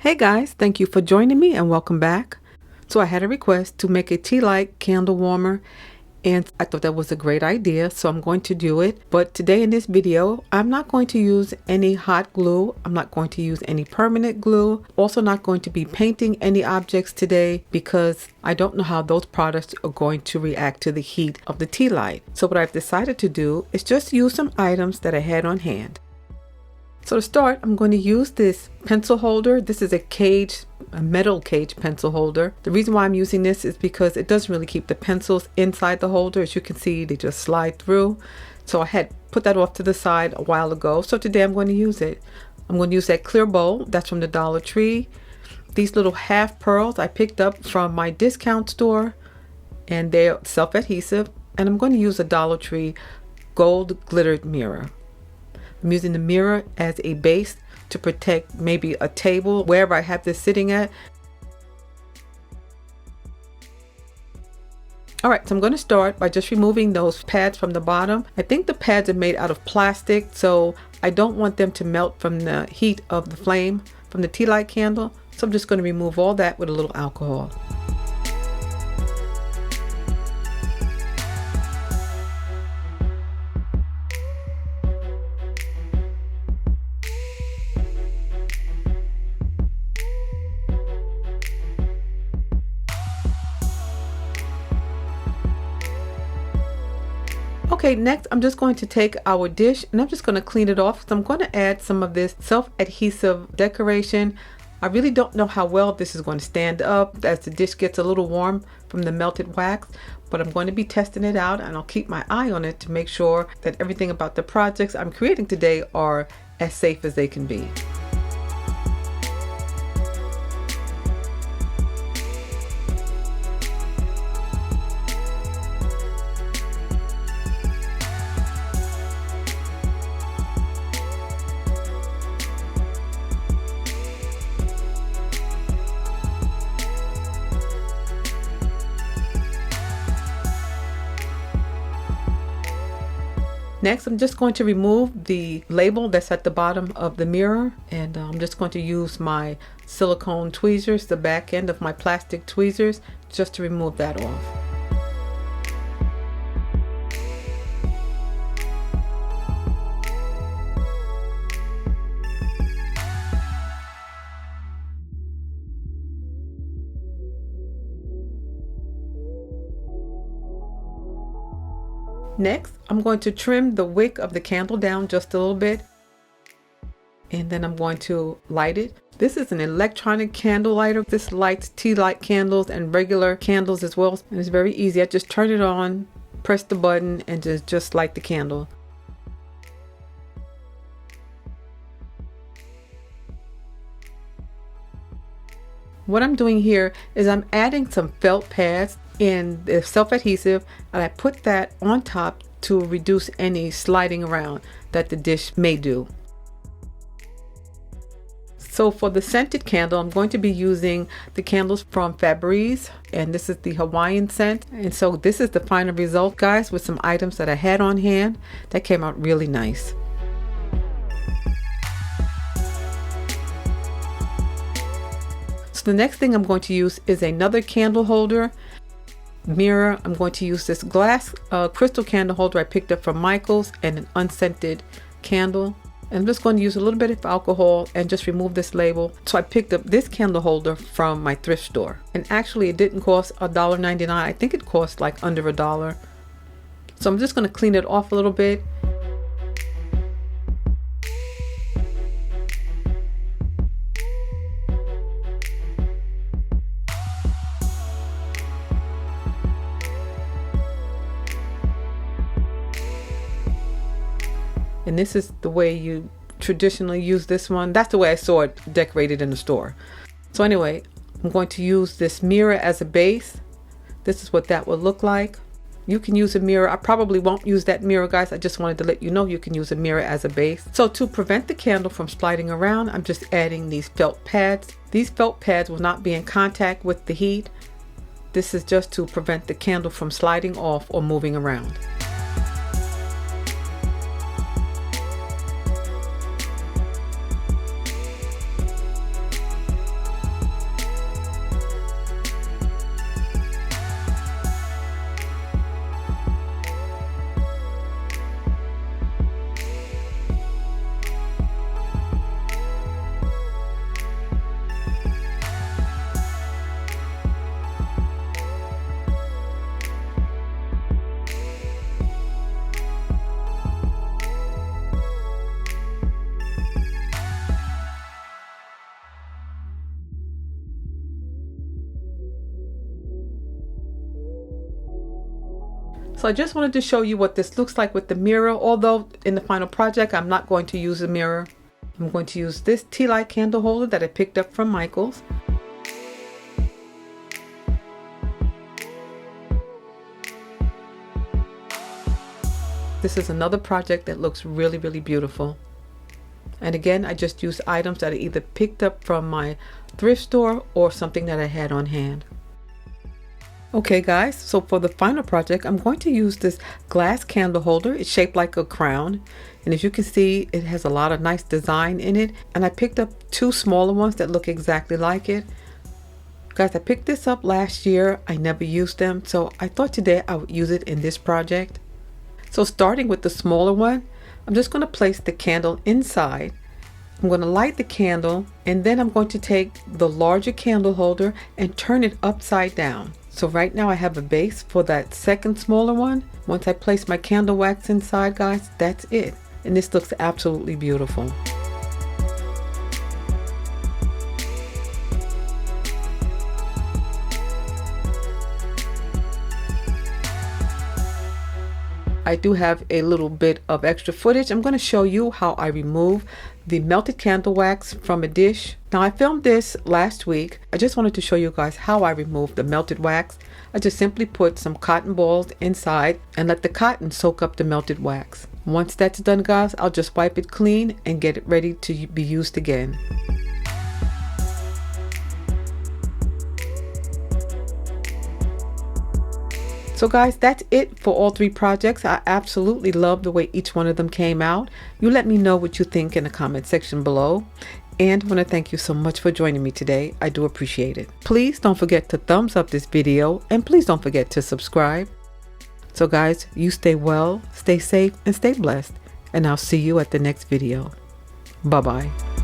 Hey guys, thank you for joining me and welcome back. So I had a request to make a TeaLight candle warmer and I thought that was a great idea, so I'm going to do it. But today in this video, I'm not going to use any hot glue. I'm not going to use any permanent glue. Also not going to be painting any objects today because I don't know how those products are going to react to the heat of the TeaLight. So what I've decided to do is just use some items that I had on hand. So to start, I'm going to use this pencil holder. This is a metal cage pencil holder. The reason why I'm using this is because it doesn't really keep the pencils inside the holder. As you can see, they just slide through. So I had put that off to the side a while ago. So today I'm going to use it. I'm going to use that clear bowl. That's from the Dollar Tree. These little half pearls I picked up from my discount store and they're self-adhesive. And I'm going to use a Dollar Tree gold glittered mirror. I'm using the mirror as a base to protect maybe a table, wherever I have this sitting at. All right, so I'm going to start by just removing those pads from the bottom. I think the pads are made out of plastic, so I don't want them to melt from the heat of the flame from the TeaLight candle. So I'm just going to remove all that with a little alcohol. Okay, next I'm just going to take our dish and I'm just going to clean it off. So I'm going to add some of this self-adhesive decoration. I really don't know how well this is going to stand up as the dish gets a little warm from the melted wax, but I'm going to be testing it out and I'll keep my eye on it to make sure that everything about the projects I'm creating today are as safe as they can be. Next, I'm just going to remove the label that's at the bottom of the mirror, and I'm just going to use my silicone tweezers, the back end of my plastic tweezers, just to remove that off. Next, I'm going to trim the wick of the candle down just a little bit, and then I'm going to light it. This is an electronic candle lighter. This lights TeaLight candles and regular candles as well, and it's very easy. I just turn it on, press the button, and just light the candle. What I'm doing here is I'm adding some felt pads in the self-adhesive, and I put that on top to reduce any sliding around that the dish may do. So for the scented candle, I'm going to be using the candles from Febreze, and this is the Hawaiian scent. And so this is the final result, guys, with some items that I had on hand that came out really nice. The next thing I'm going to use is another candle holder mirror. I'm going to use this glass crystal candle holder I picked up from Michael's and an unscented candle. And I'm just going to use a little bit of alcohol and just remove this label. So I picked up this candle holder from my thrift store. And actually it didn't cost $1.99. I think it cost like under $1. So I'm just going to clean it off a little bit. And this is the way you traditionally use this one. That's the way I saw it decorated in the store. So anyway, I'm going to use this mirror as a base. This is what that would look like. You can use a mirror. I probably won't use that mirror, guys. I just wanted to let you know you can use a mirror as a base. So to prevent the candle from sliding around, I'm just adding these felt pads. These felt pads will not be in contact with the heat. This is just to prevent the candle from sliding off or moving around. So I just wanted to show you what this looks like with the mirror, although in the final project I'm not going to use a mirror. I'm going to use this TeaLight candle holder that I picked up from Michael's. This is another project that looks really, really beautiful. And again, I just used items that I either picked up from my thrift store or something that I had on hand. Okay guys, so for the final project, I'm going to use this glass candle holder. It's shaped like a crown. And as you can see, it has a lot of nice design in it. And I picked up two smaller ones that look exactly like it. Guys, I picked this up last year. I never used them, so I thought today I would use it in this project. So starting with the smaller one, I'm just going to place the candle inside. I'm going to light the candle, and then I'm going to take the larger candle holder and turn it upside down. So right now I have a base for that second smaller one. Once I place my candle wax inside, guys, that's it. And this looks absolutely beautiful. I do have a little bit of extra footage. I'm going to show you how I remove the melted candle wax from a dish. Now I filmed this last week. I just wanted to show you guys how I remove the melted wax. I just simply put some cotton balls inside and let the cotton soak up the melted wax. Once that's done, guys, I'll just wipe it clean and get it ready to be used again. So guys, that's it for all three projects. I absolutely love the way each one of them came out. You let me know what you think in the comment section below. And I want to thank you so much for joining me today. I do appreciate it. Please don't forget to thumbs up this video, and please don't forget to subscribe. So guys, you stay well, stay safe, and stay blessed. And I'll see you at the next video. Bye-bye.